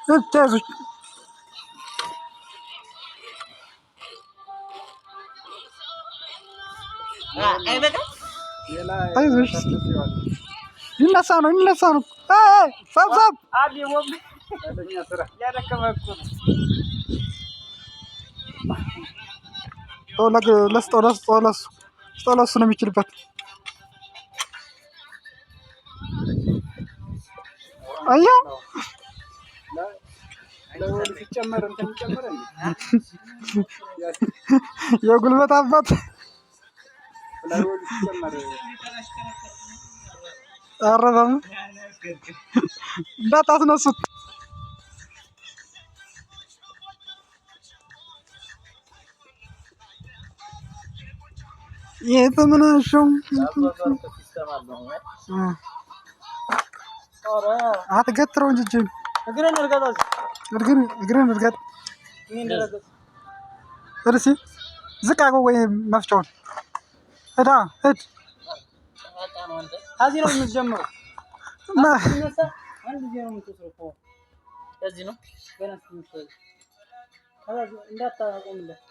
እታዝሽ አይዞሽ ይነሳ ነው ሳብ ለሱ ነው የሚችልበት አየው የጉልበት አባት አረበም እንዳታስነሱት የተመናሸው አትገትረው እንጂ እግረን እርገጥ እርሲ ዝቅ አድርገው ወይ መፍጫውን ሂድ ከዚህ ነው የምትጀምረው ከዚህ ነው እንዳታቆምለት